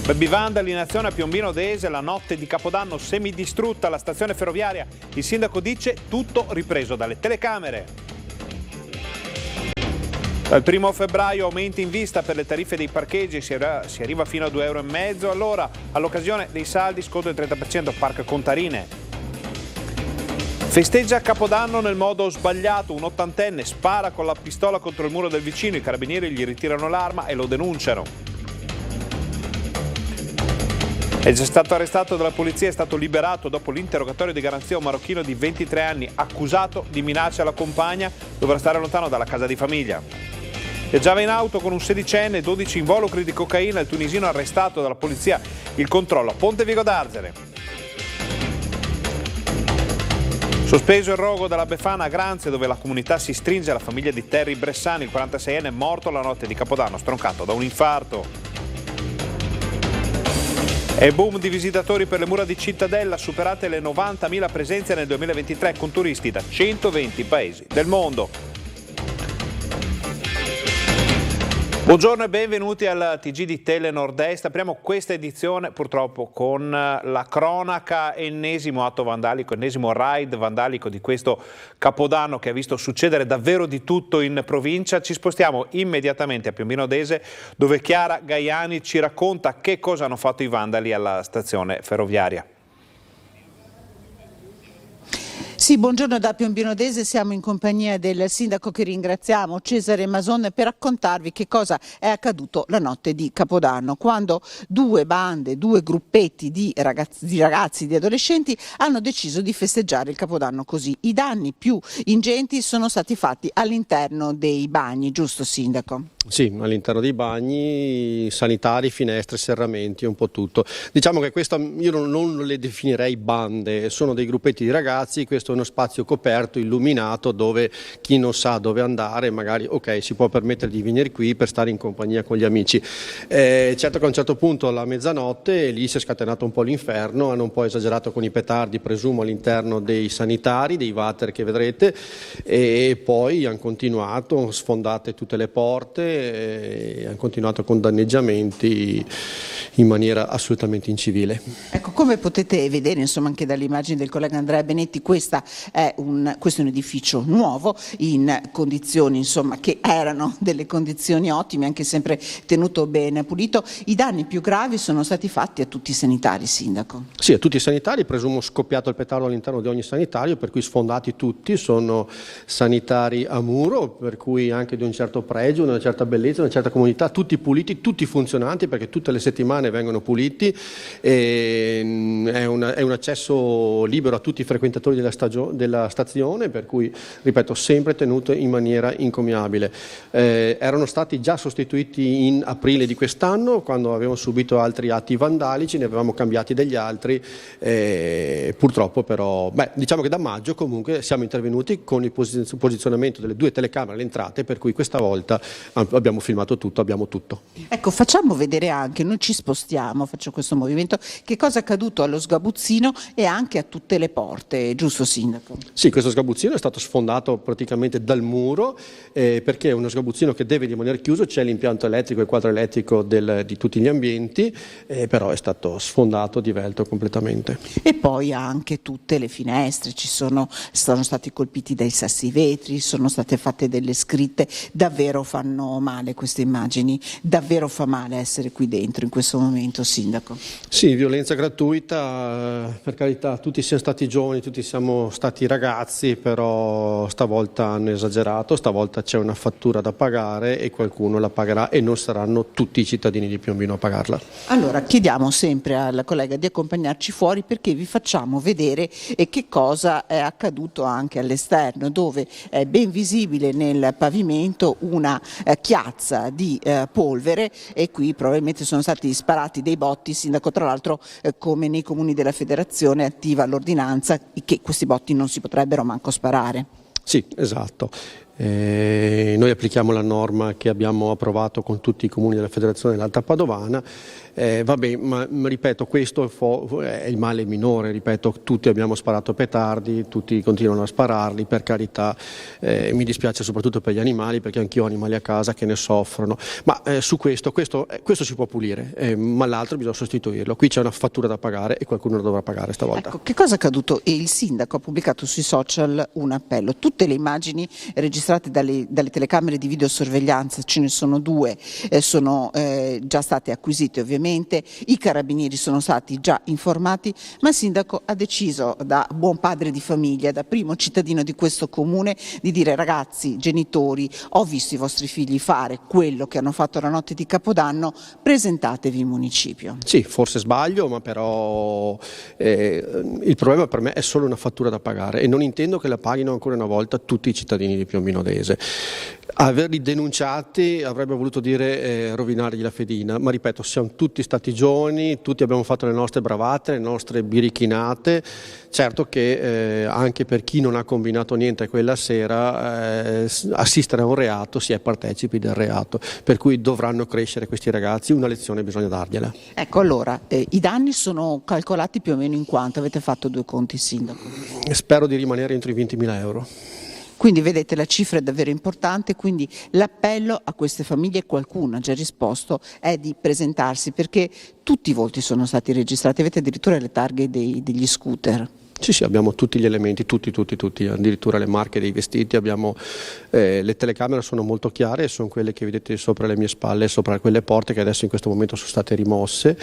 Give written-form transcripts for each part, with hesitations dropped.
Baby vandali in azione a Piombino Dese, la notte di Capodanno semidistrutta la stazione ferroviaria. Il sindaco dice tutto ripreso dalle telecamere. Dal 1 febbraio aumenti in vista per le tariffe dei parcheggi, si arriva fino a 2,5 euro all'ora. All'occasione dei saldi sconto del 30% Parco Contarine. Festeggia Capodanno nel modo sbagliato, un ottantenne spara con la pistola contro il muro del vicino, i carabinieri gli ritirano l'arma e lo denunciano. È già stato arrestato dalla polizia, è stato liberato dopo l'interrogatorio di garanzia un marocchino di 23 anni accusato di minaccia alla compagna, dovrà stare lontano dalla casa di famiglia. Viaggiava in auto con un sedicenne, 12 involucri di cocaina, il tunisino arrestato dalla polizia, il controllo a Ponte Vigo d'Arzere. Sospeso il rogo della Befana a Granze, dove la comunità si stringe alla famiglia di Terry Bressani, il 46enne è morto la notte di Capodanno, stroncato da un infarto. E boom di visitatori per le mura di Cittadella, superate le 90.000 presenze nel 2023 con turisti da 120 paesi del mondo. Buongiorno e benvenuti al TG di Tele Nord-Est. Apriamo questa edizione purtroppo con la cronaca, ennesimo atto vandalico, ennesimo raid vandalico di questo Capodanno che ha visto succedere davvero di tutto in provincia. Ci spostiamo immediatamente a Piombino Dese, dove Chiara Gaiani ci racconta che cosa hanno fatto i vandali alla stazione ferroviaria. Sì, buongiorno da Piombino Dese, siamo in compagnia del sindaco che ringraziamo, Cesare Mason, per raccontarvi che cosa è accaduto la notte di Capodanno, quando due bande, due gruppetti di ragazzi, di adolescenti hanno deciso di festeggiare il Capodanno così. I danni più ingenti sono stati fatti all'interno dei bagni, giusto sindaco? Sì, all'interno dei bagni, sanitari, finestre, serramenti, un po' tutto. Diciamo che questa io non le definirei bande, sono dei gruppetti di ragazzi, questo è uno spazio coperto, illuminato, dove chi non sa dove andare magari si può permettere di venire qui per stare in compagnia con gli amici. Certo che a un certo punto alla mezzanotte lì si è scatenato un po' l'inferno, hanno un po' esagerato con i petardi, presumo all'interno dei sanitari, dei water che vedrete, e poi hanno continuato, sfondate tutte le porte, e hanno continuato con danneggiamenti in maniera assolutamente incivile. Ecco, come potete vedere insomma anche dalle immagini del collega Andrea Benetti, questo è un edificio nuovo in condizioni insomma che erano delle condizioni ottime, anche sempre tenuto bene pulito. I danni più gravi sono stati fatti a tutti i sanitari, sindaco? Sì, a tutti i sanitari, presumo scoppiato il petardo all'interno di ogni sanitario, per cui sfondati tutti, sono sanitari a muro, per cui anche di un certo pregio, una certa bellezza, una certa comunità, tutti puliti, tutti funzionanti, perché tutte le settimane vengono puliti, e è un accesso libero a tutti i frequentatori della stazione, per cui, ripeto, sempre tenuto in maniera incommiabile. Erano stati già sostituiti in aprile di quest'anno, quando avevamo subito altri atti vandalici, ne avevamo cambiati degli altri, purtroppo però, diciamo che da maggio comunque siamo intervenuti con il posizionamento delle due telecamere alle entrate, per cui questa volta abbiamo filmato tutto, abbiamo tutto. Ecco, facciamo vedere anche, noi ci spostiamo, faccio questo movimento, che cosa è accaduto allo sgabuzzino e anche a tutte le porte, giusto sindaco? Sì, questo sgabuzzino è stato sfondato praticamente dal muro, perché è uno sgabuzzino che deve rimanere chiuso, c'è l'impianto elettrico e il quadro elettrico di tutti gli ambienti, però è stato sfondato, divelto completamente. E poi anche tutte le finestre, sono stati colpiti dai sassi vetri, sono state fatte delle scritte, davvero fanno male queste immagini, davvero fa male essere qui dentro in questo momento, sindaco? Sì, violenza gratuita, per carità, tutti siamo stati giovani, tutti siamo stati ragazzi, però stavolta hanno esagerato, stavolta c'è una fattura da pagare e qualcuno la pagherà, e non saranno tutti i cittadini di Piombino a pagarla. Allora chiediamo sempre alla collega di accompagnarci fuori, perché vi facciamo vedere che cosa è accaduto anche all'esterno, dove è ben visibile nel pavimento una chiazza di polvere, e qui probabilmente sono stati sparati dei botti, sindaco. Tra l'altro come nei comuni della federazione è attiva l'ordinanza che questi botti non si potrebbero manco sparare. Sì, esatto. Noi applichiamo la norma che abbiamo approvato con tutti i comuni della Federazione dell'Alta Padovana. Vabbè, ma ripeto, questo è il male minore, ripeto, tutti abbiamo sparato petardi, tutti continuano a spararli, per carità, mi dispiace soprattutto per gli animali, perché anch'io ho animali a casa che ne soffrono, ma su questo si può pulire, ma l'altro bisogna sostituirlo. Qui c'è una fattura da pagare e qualcuno la dovrà pagare stavolta. Ecco, che cosa è accaduto? E il sindaco ha pubblicato sui social un appello. Tutte le immagini registrate dalle telecamere di videosorveglianza, ce ne sono due, sono già state acquisite ovviamente. I carabinieri sono stati già informati, ma il sindaco ha deciso, da buon padre di famiglia, da primo cittadino di questo comune, di dire: ragazzi, genitori, ho visto i vostri figli fare quello che hanno fatto la notte di Capodanno, presentatevi in municipio. Sì, forse sbaglio, ma però il problema per me è solo una fattura da pagare e non intendo che la paghino ancora una volta tutti i cittadini di Piombino Dese. Averli denunciati avrebbe voluto dire rovinargli la fedina, ma ripeto, siamo tutti stati giovani, tutti abbiamo fatto le nostre bravate, le nostre birichinate. Certo che anche per chi non ha combinato niente quella sera, assistere a un reato si è partecipi del reato, per cui dovranno crescere questi ragazzi, una lezione bisogna dargliela. Ecco, allora, i danni sono calcolati più o meno in quanto? Avete fatto due conti, sindaco? Spero di rimanere entro i 20.000 euro. Quindi vedete, la cifra è davvero importante, quindi l'appello a queste famiglie, qualcuno ha già risposto, è di presentarsi, perché tutti i volti sono stati registrati, avete addirittura le targhe degli scooter. Sì, abbiamo tutti gli elementi, tutti, addirittura le marche dei vestiti, abbiamo, le telecamere sono molto chiare, sono quelle che vedete sopra le mie spalle, sopra quelle porte che adesso in questo momento sono state rimosse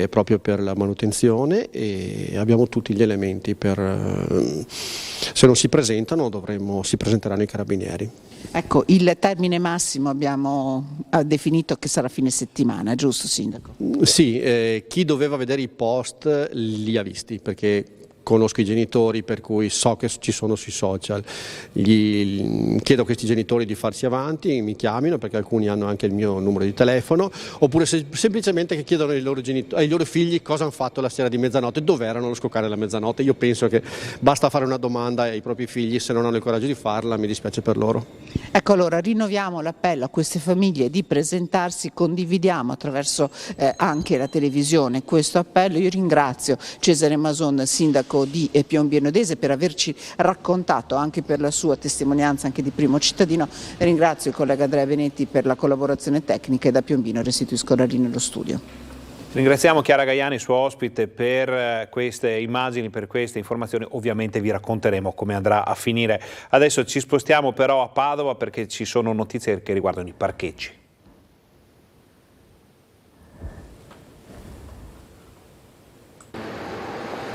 proprio per la manutenzione, e abbiamo tutti gli elementi se non si presentano si presenteranno i carabinieri. Ecco, il termine massimo abbiamo definito che sarà fine settimana, giusto, sindaco? Sì, chi doveva vedere i post li ha visti, perché conosco i genitori, per cui so che ci sono sui social. Chiedo a questi genitori di farsi avanti, mi chiamino, perché alcuni hanno anche il mio numero di telefono, oppure semplicemente che chiedono ai loro figli cosa hanno fatto la sera di mezzanotte, dove erano allo scoccare la mezzanotte. Io penso che basta fare una domanda ai propri figli, se non hanno il coraggio di farla mi dispiace per loro. Ecco, allora rinnoviamo l'appello a queste famiglie di presentarsi, condividiamo attraverso anche la televisione questo appello. Io ringrazio Cesare Mason, sindaco di Piombino Dese, per averci raccontato, anche per la sua testimonianza anche di primo cittadino. Ringrazio il collega Andrea Venetti per la collaborazione tecnica, e da Piombino restituisco la linea allo studio. Ringraziamo Chiara Gaiani, suo ospite, per queste immagini, per queste informazioni. Ovviamente vi racconteremo come andrà a finire. Adesso ci spostiamo però a Padova, perché ci sono notizie che riguardano i parcheggi.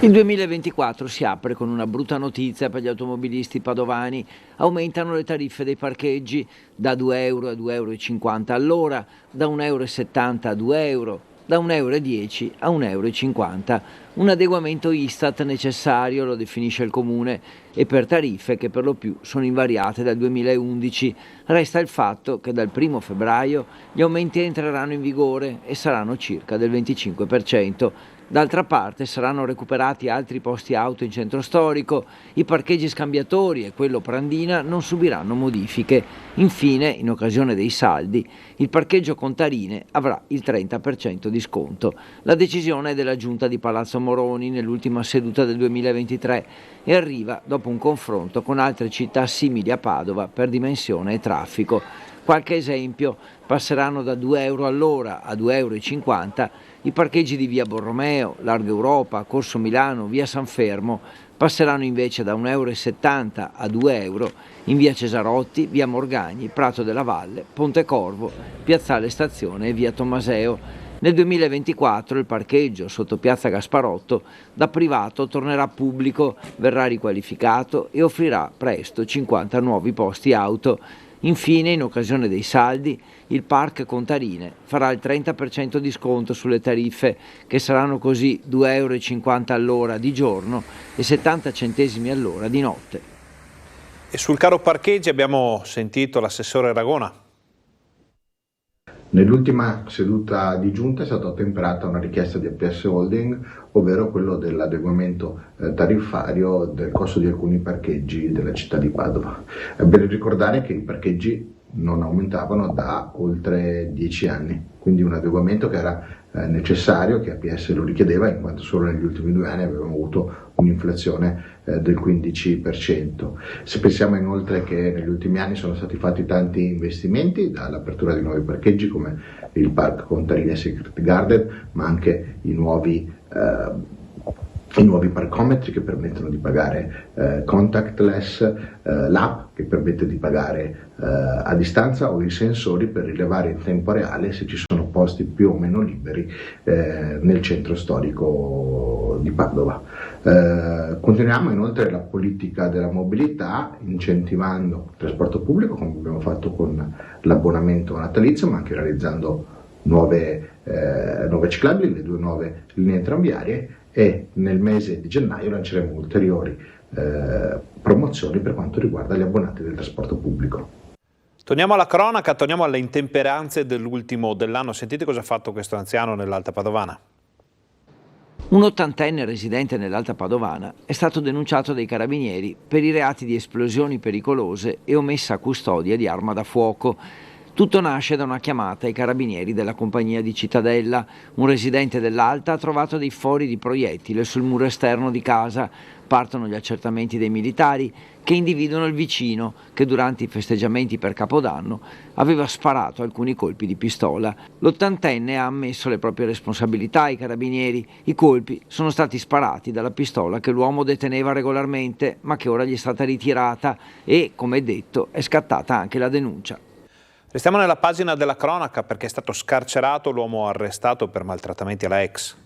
Il 2024 si apre con una brutta notizia per gli automobilisti padovani. Aumentano le tariffe dei parcheggi da 2 euro a 2,50 euro all'ora, da 1,70 euro a 2 euro, da 1,10 euro a 1,50 euro. Un adeguamento Istat necessario, lo definisce il Comune, e per tariffe che per lo più sono invariate dal 2011. Resta il fatto che dal 1 febbraio gli aumenti entreranno in vigore e saranno circa del 25%. D'altra parte saranno recuperati altri posti auto in centro storico, i parcheggi scambiatori e quello Prandina non subiranno modifiche. Infine, in occasione dei saldi, il parcheggio Contarine avrà il 30% di sconto. La decisione è della Giunta di Palazzo Moroni nell'ultima seduta del 2023 e arriva dopo un confronto con altre città simili a Padova per dimensione e traffico. Qualche esempio: passeranno da 2 euro all'ora a 2,50 euro i parcheggi di via Borromeo, Largo Europa, Corso Milano, via San Fermo. Passeranno invece da 1,70 euro a 2 euro in via Cesarotti, via Morgagni, Prato della Valle, Ponte Corvo, piazzale Stazione e via Tommaseo. Nel 2024 il parcheggio sotto piazza Gasparotto da privato tornerà pubblico, verrà riqualificato e offrirà presto 50 nuovi posti auto. Infine, in occasione dei saldi, il Park Contarine farà il 30% di sconto sulle tariffe, che saranno così 2,50 euro all'ora di giorno e 70 centesimi all'ora di notte. E sul caro parcheggi abbiamo sentito l'assessore Ragona. Nell'ultima seduta di giunta è stata ottemperata una richiesta di APS Holding, ovvero quello dell'adeguamento tariffario del costo di alcuni parcheggi della città di Padova. È bene ricordare che i parcheggi non aumentavano da oltre 10 anni, quindi un adeguamento che era necessario, che APS lo richiedeva, in quanto solo negli ultimi 2 anni avevamo avuto un'inflazione del 15%. Se pensiamo inoltre che negli ultimi anni sono stati fatti tanti investimenti, dall'apertura di nuovi parcheggi come il Park Contarini e Secret Garden, ma anche i nuovi parcometri che permettono di pagare contactless, l'app che permette di pagare a distanza, o i sensori per rilevare in tempo reale se ci sono posti più o meno liberi nel centro storico di Padova. Continuiamo inoltre la politica della mobilità incentivando il trasporto pubblico, come abbiamo fatto con l'abbonamento natalizio, ma anche realizzando nuove ciclabili, le 2 nuove linee tranviarie, e nel mese di gennaio lanceremo ulteriori promozioni per quanto riguarda gli abbonati del trasporto pubblico. Torniamo alla cronaca, torniamo alle intemperanze dell'ultimo dell'anno. Sentite cosa ha fatto questo anziano nell'Alta Padovana. Un 80enne residente nell'Alta Padovana è stato denunciato dai carabinieri per i reati di esplosioni pericolose e omessa custodia di arma da fuoco. Tutto nasce da una chiamata ai carabinieri della compagnia di Cittadella. Un residente dell'Alta ha trovato dei fori di proiettile sul muro esterno di casa. Partono gli accertamenti dei militari che individuano il vicino che durante i festeggiamenti per Capodanno aveva sparato alcuni colpi di pistola. L'80enne ha ammesso le proprie responsabilità ai carabinieri. I colpi sono stati sparati dalla pistola che l'uomo deteneva regolarmente, ma che ora gli è stata ritirata e, come detto, è scattata anche la denuncia. Restiamo nella pagina della cronaca perché è stato scarcerato l'uomo arrestato per maltrattamenti alla ex.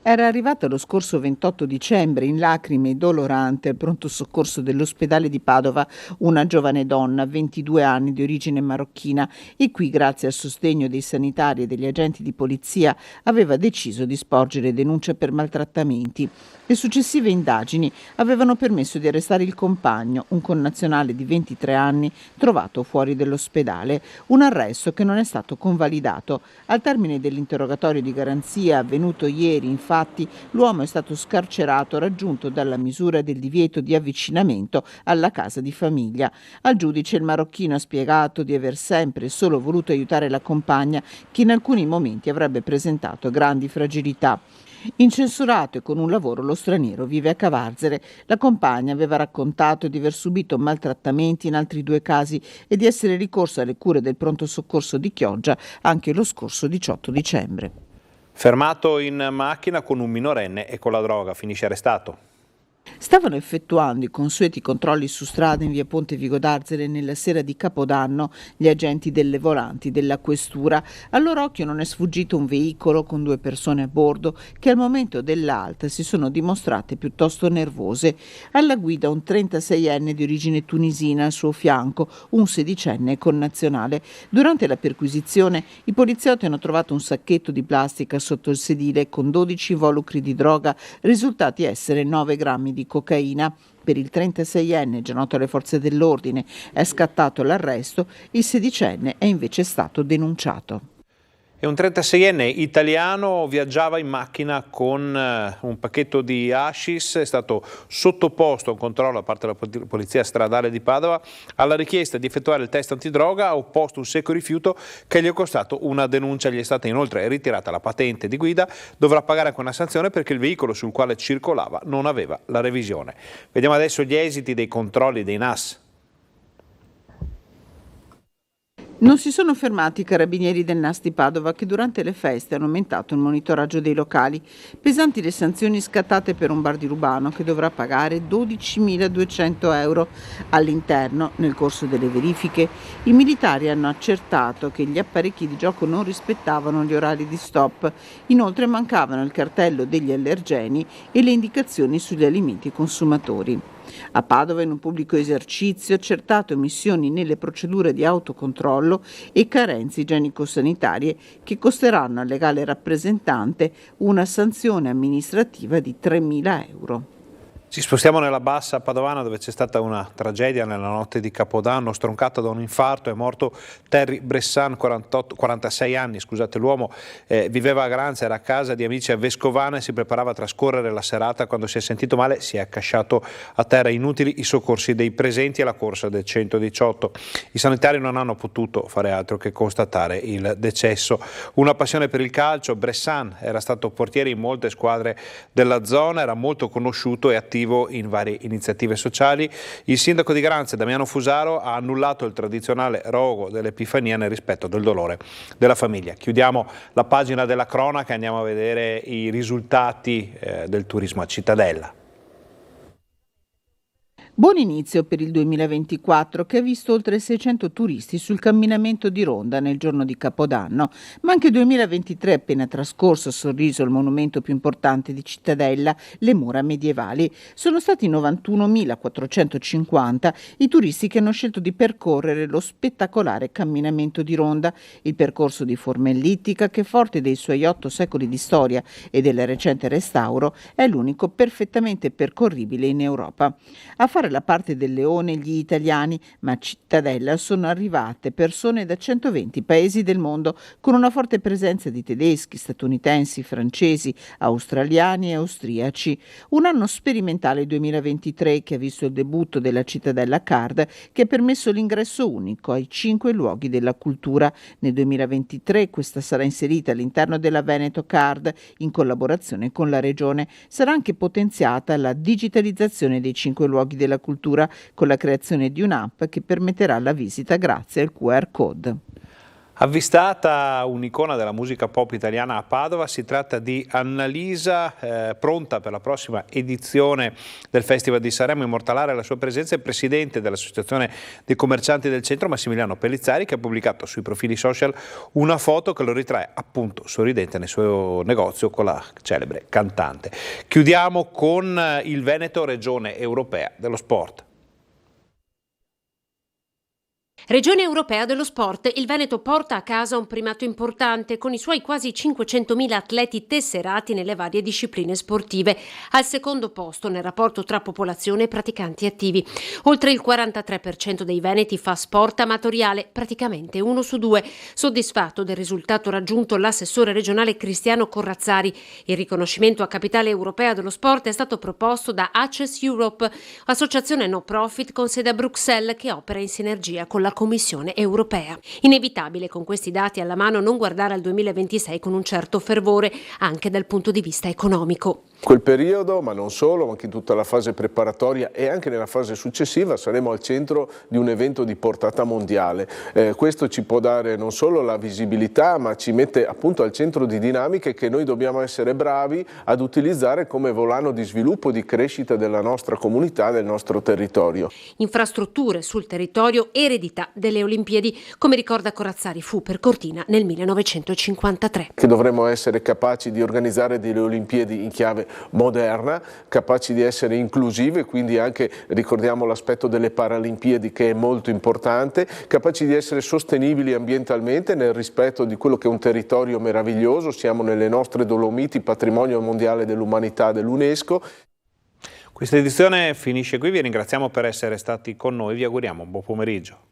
Era arrivata lo scorso 28 dicembre in lacrime e dolorante al pronto soccorso dell'ospedale di Padova una giovane donna, 22 anni, di origine marocchina, e qui, grazie al sostegno dei sanitari e degli agenti di polizia, aveva deciso di sporgere denuncia per maltrattamenti. Le successive indagini avevano permesso di arrestare il compagno, un connazionale di 23 anni, trovato fuori dall'ospedale. Un arresto che non è stato convalidato. Al termine dell'interrogatorio di garanzia avvenuto ieri, infatti, l'uomo è stato scarcerato, raggiunto dalla misura del divieto di avvicinamento alla casa di famiglia. Al giudice il marocchino ha spiegato di aver sempre e solo voluto aiutare la compagna, che in alcuni momenti avrebbe presentato grandi fragilità. Incensurato e con un lavoro, lo straniero vive a Cavarzere. La compagna aveva raccontato di aver subito maltrattamenti in altri 2 casi e di essere ricorso alle cure del pronto soccorso di Chioggia anche lo scorso 18 dicembre. Fermato in macchina con un minorenne e con la droga, finisce arrestato. Stavano effettuando i consueti controlli su strada in via Ponte Vigo d'Arzere nella sera di Capodanno gli agenti delle volanti della questura. Al loro occhio non è sfuggito un veicolo con 2 persone a bordo che al momento dell'alta si sono dimostrate piuttosto nervose. Alla guida un 36enne di origine tunisina, al suo fianco un 16enne connazionale. Durante la perquisizione i poliziotti hanno trovato un sacchetto di plastica sotto il sedile con 12 involucri di droga, risultati essere 9 grammi di cocaina. Per il 36enne, già noto alle forze dell'ordine, è scattato l'arresto, il 16enne è invece stato denunciato. E un 36enne italiano viaggiava in macchina con un pacchetto di hashish, è stato sottoposto a un controllo da parte della Polizia Stradale di Padova. Alla richiesta di effettuare il test antidroga ha opposto un secco rifiuto che gli è costato una denuncia. Gli è stata inoltre ritirata la patente di guida, dovrà pagare anche una sanzione perché il veicolo sul quale circolava non aveva la revisione. Vediamo adesso gli esiti dei controlli dei NAS. Non si sono fermati i carabinieri del NAS di Padova, che durante le feste hanno aumentato il monitoraggio dei locali. Pesanti le sanzioni scattate per un bar di Rubano che dovrà pagare 12.200 euro. All'interno, nel corso delle verifiche, i militari hanno accertato che gli apparecchi di gioco non rispettavano gli orari di stop. Inoltre mancavano il cartello degli allergeni e le indicazioni sugli alimenti consumatori. A Padova, in un pubblico esercizio, accertato omissioni nelle procedure di autocontrollo e carenze igienico-sanitarie che costeranno al legale rappresentante una sanzione amministrativa di 3.000 euro. Ci spostiamo nella bassa padovana, dove c'è stata una tragedia nella notte di Capodanno. Stroncato da un infarto è morto Terry Bressan, 46 anni. L'uomo viveva a Granza, era a casa di amici a Vescovana e si preparava a trascorrere la serata quando si è sentito male, si è accasciato a terra. Inutili i soccorsi dei presenti e la corsa del 118. I sanitari non hanno potuto fare altro che constatare il decesso. Una passione per il calcio, Bressan era stato portiere in molte squadre della zona, era molto conosciuto e attivo in varie iniziative sociali. Il sindaco di Granza, Damiano Fusaro, ha annullato il tradizionale rogo dell'Epifania nel rispetto del dolore della famiglia. Chiudiamo la pagina della cronaca e andiamo a vedere i risultati del turismo a Cittadella. Buon inizio per il 2024, che ha visto oltre 600 turisti sul camminamento di Ronda nel giorno di Capodanno, ma anche il 2023 appena trascorso ha sorriso il monumento più importante di Cittadella, le mura medievali. Sono stati 91.450 i turisti che hanno scelto di percorrere lo spettacolare camminamento di Ronda, il percorso di forma ellittica che, forte dei suoi 8 secoli di storia e del recente restauro, è l'unico perfettamente percorribile in Europa. A fare la parte del leone gli italiani, ma a Cittadella sono arrivate persone da 120 paesi del mondo, con una forte presenza di tedeschi, statunitensi, francesi, australiani e austriaci. Un anno sperimentale 2023 che ha visto il debutto della Cittadella Card, che ha permesso l'ingresso unico ai 5 luoghi della cultura. Nel 2023 questa sarà inserita all'interno della Veneto Card in collaborazione con la Regione. Sarà anche potenziata la digitalizzazione dei 5 luoghi della cultura con la creazione di un'app che permetterà la visita grazie al QR code. Avvistata un'icona della musica pop italiana a Padova, si tratta di Annalisa, pronta per la prossima edizione del Festival di Sanremo. Immortalare la sua presenza il presidente dell'Associazione dei Commercianti del Centro, Massimiliano Pellizzari, che ha pubblicato sui profili social una foto che lo ritrae appunto sorridente nel suo negozio con la celebre cantante. Chiudiamo con il Veneto, regione europea dello sport. Regione europea dello sport, il Veneto porta a casa un primato importante con i suoi quasi 500.000 atleti tesserati nelle varie discipline sportive, al secondo posto nel rapporto tra popolazione e praticanti attivi. Oltre il 43% dei veneti fa sport amatoriale, praticamente 1 su 2. Soddisfatto del risultato raggiunto l'assessore regionale Cristiano Corrazzari. Il riconoscimento a capitale europea dello sport è stato proposto da Access Europe, associazione no profit con sede a Bruxelles che opera in sinergia con la Commissione europea. Inevitabile con questi dati alla mano non guardare al 2026 con un certo fervore, anche dal punto di vista economico. Quel periodo, ma non solo, anche in tutta la fase preparatoria e anche nella fase successiva, saremo al centro di un evento di portata mondiale. Questo ci può dare non solo la visibilità, ma ci mette appunto al centro di dinamiche che noi dobbiamo essere bravi ad utilizzare come volano di sviluppo, di crescita della nostra comunità, del nostro territorio. Infrastrutture sul territorio, eredità delle Olimpiadi, come ricorda Corazzari, fu per Cortina nel 1953. Che dovremmo essere capaci di organizzare delle Olimpiadi in chiave moderna, capaci di essere inclusive, quindi anche ricordiamo l'aspetto delle Paralimpiadi che è molto importante, capaci di essere sostenibili ambientalmente nel rispetto di quello che è un territorio meraviglioso. Siamo nelle nostre Dolomiti, patrimonio mondiale dell'umanità dell'UNESCO. Questa edizione finisce qui, vi ringraziamo per essere stati con noi, vi auguriamo un buon pomeriggio.